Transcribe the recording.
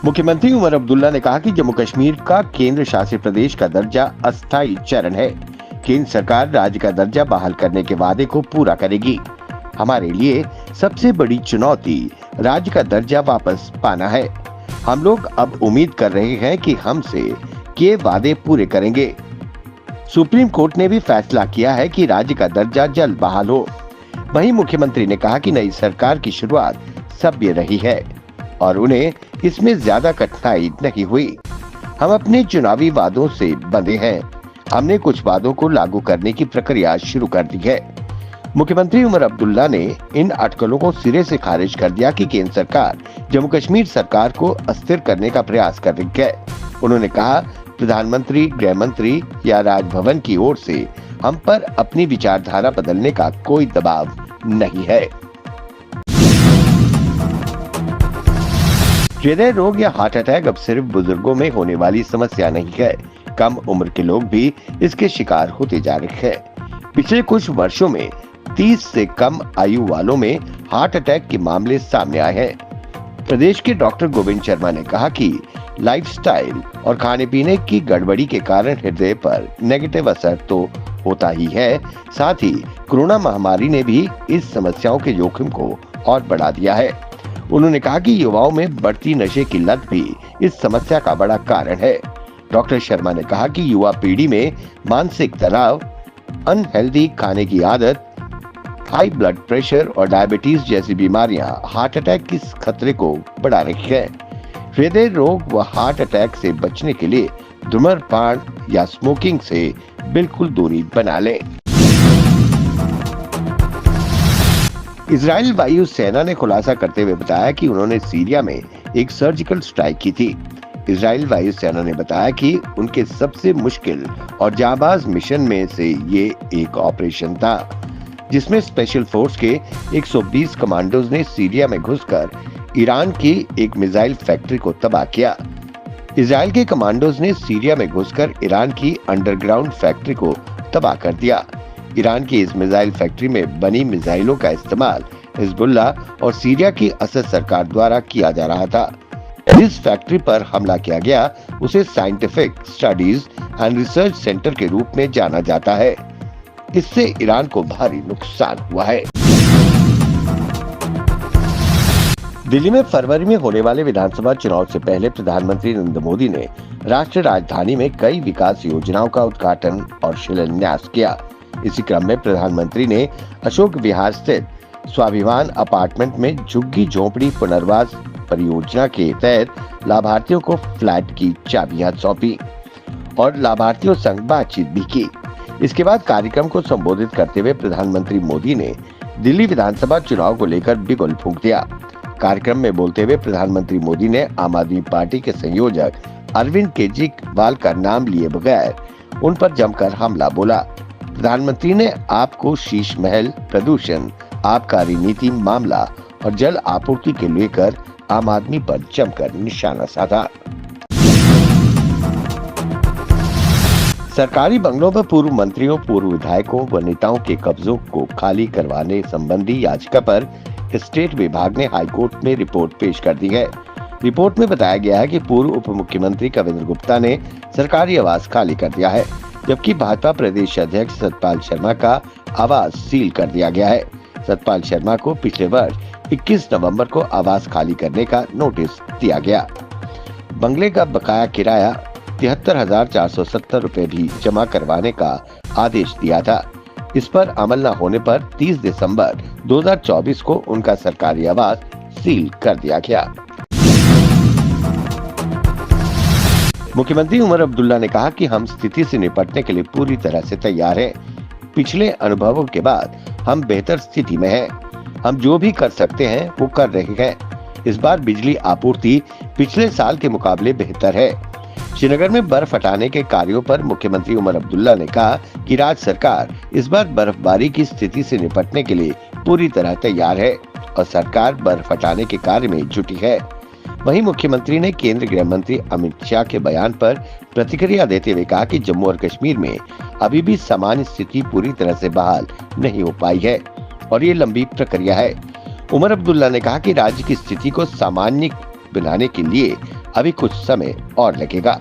मुख्यमंत्री उमर अब्दुल्ला ने कहा कि जम्मू कश्मीर का केंद्र शासित प्रदेश का दर्जा अस्थायी चरण है। केंद्र सरकार राज्य का दर्जा बहाल करने के वादे को पूरा करेगी। हमारे लिए सबसे बड़ी चुनौती राज्य का दर्जा वापस पाना है। हम लोग अब उम्मीद कर रहे हैं कि हमसे किए वादे पूरे करेंगे। सुप्रीम कोर्ट ने भी फैसला किया है कि राज्य का दर्जा जल्द बहाल हो। वहीं मुख्यमंत्री ने कहा कि नई सरकार की शुरुआत सभ्य रही है और उन्हें इसमें ज्यादा कठिनाई नहीं हुई। हम अपने चुनावी वादों से बंधे हैं। हमने कुछ वादों को लागू करने की प्रक्रिया शुरू कर दी है। मुख्यमंत्री उमर अब्दुल्ला ने इन अटकलों को सिरे से खारिज कर दिया कि केंद्र सरकार जम्मू कश्मीर सरकार को अस्थिर करने का प्रयास कर रही है। उन्होंने कहा, प्रधानमंत्री, गृह मंत्री या राजभवन की ओर से हम पर अपनी विचारधारा बदलने का कोई दबाव नहीं है। हृदय रोग या हार्ट अटैक अब सिर्फ बुजुर्गों में होने वाली समस्या नहीं है। कम उम्र के लोग भी इसके शिकार होते जा रहे हैं। पिछले कुछ वर्षों में 30 से कम आयु वालों में हार्ट अटैक के मामले सामने आए हैं। प्रदेश के डॉक्टर गोविंद शर्मा ने कहा कि लाइफस्टाइल और खाने पीने की गड़बड़ी के कारण हृदय पर नेगेटिव असर तो होता ही है, साथ ही कोरोना महामारी ने भी इस समस्याओं के जोखिम को और बढ़ा दिया है। उन्होंने कहा कि युवाओं में बढ़ती नशे की लत भी इस समस्या का बड़ा कारण है। डॉक्टर शर्मा ने कहा कि युवा पीढ़ी में मानसिक तनाव, अनहेल्दी खाने की आदत, हाई ब्लड प्रेशर और डायबिटीज जैसी बीमारियां हार्ट अटैक के खतरे को बढ़ा रही है। हृदय रोग व हार्ट अटैक से बचने के लिए धूम्रपान या स्मोकिंग से बिल्कुल दूरी बना लें। इजराइल वायु सेना ने खुलासा करते हुए बताया कि उन्होंने सीरिया में एक सर्जिकल स्ट्राइक की थी। इजराइल वायु सेना ने बताया कि उनके सबसे मुश्किल और जांबाज मिशन में से ये एक ऑपरेशन था, जिसमें स्पेशल फोर्स के 120 कमांडोज ने सीरिया में घुसकर ईरान की एक मिसाइल फैक्ट्री को तबाह किया। इजराइल के कमांडोज ने सीरिया में घुसकर ईरान की अंडरग्राउंड फैक्ट्री को तबाह कर दिया। ईरान की इस मिसाइल फैक्ट्री में बनी मिसाइलों का इस्तेमाल हिजबुल्लाह और सीरिया की असद सरकार द्वारा किया जा रहा था। जिस फैक्ट्री पर हमला किया गया उसे scientific studies and research centre के रूप में जाना जाता है। इससे ईरान को भारी नुकसान हुआ है। दिल्ली में फरवरी में होने वाले विधानसभा चुनाव से पहले प्रधानमंत्री नरेंद्र मोदी ने राष्ट्रीय राजधानी में कई विकास योजनाओं का उद्घाटन और शिलान्यास किया। इसी क्रम में प्रधानमंत्री ने अशोक विहार स्थित स्वाभिमान अपार्टमेंट में झुग्गी झोपड़ी पुनर्वास परियोजना के तहत लाभार्थियों को फ्लैट की चाबियां सौंपी और लाभार्थियों संग बातचीत भी की। इसके बाद कार्यक्रम को संबोधित करते हुए प्रधानमंत्री मोदी ने दिल्ली विधानसभा चुनाव को लेकर बिगुल फूंक दिया। कार्यक्रम में बोलते हुए प्रधानमंत्री मोदी ने आम आदमी पार्टी के संयोजक अरविंद केजरीवाल का नाम लिए बगैर उन पर जमकर हमला बोला। प्रधानमंत्री ने आपको शीश महल, प्रदूषण, आबकारी नीति मामला और जल आपूर्ति के लेकर आम आदमी पर जमकर निशाना साधा। सरकारी बंगलों पर पूर्व मंत्रियों, पूर्व विधायकों व नेताओं के कब्जों को खाली करवाने संबंधी याचिका पर स्टेट विभाग ने हाईकोर्ट में रिपोर्ट पेश कर दी है। रिपोर्ट में बताया गया है कि पूर्व उप मुख्यमंत्री कविंद्र गुप्ता ने सरकारी आवास खाली कर दिया है, जबकि भाजपा प्रदेश अध्यक्ष सतपाल शर्मा का आवास सील कर दिया गया है। सतपाल शर्मा को पिछले वर्ष 21 नवंबर को आवास खाली करने का नोटिस दिया गया। बंगले का बकाया किराया 73,470 रुपए भी जमा करवाने का आदेश दिया था। इस पर अमल न होने पर 30 दिसंबर 2024 को उनका सरकारी आवास सील कर दिया गया। मुख्यमंत्री उमर अब्दुल्ला ने कहा कि हम स्थिति से निपटने के लिए पूरी तरह से तैयार हैं। पिछले अनुभवों के बाद हम बेहतर स्थिति में हैं। हम जो भी कर सकते हैं वो कर रहे हैं। इस बार बिजली आपूर्ति पिछले साल के मुकाबले बेहतर है। श्रीनगर में बर्फ हटाने के कार्यों पर मुख्यमंत्री उमर अब्दुल्ला ने कहा कि राज्य सरकार इस बार बर्फबारी की स्थिति से निपटने के लिए पूरी तरह तैयार है और सरकार बर्फ हटाने के कार्य में जुटी है। वहीं मुख्यमंत्री ने केंद्रीय गृह मंत्री अमित शाह के बयान पर प्रतिक्रिया देते हुए कहा कि जम्मू और कश्मीर में अभी भी सामान्य स्थिति पूरी तरह से बहाल नहीं हो पाई है और ये लंबी प्रक्रिया है। उमर अब्दुल्ला ने कहा कि राज्य की स्थिति को सामान्य बनाने के लिए अभी कुछ समय और लगेगा।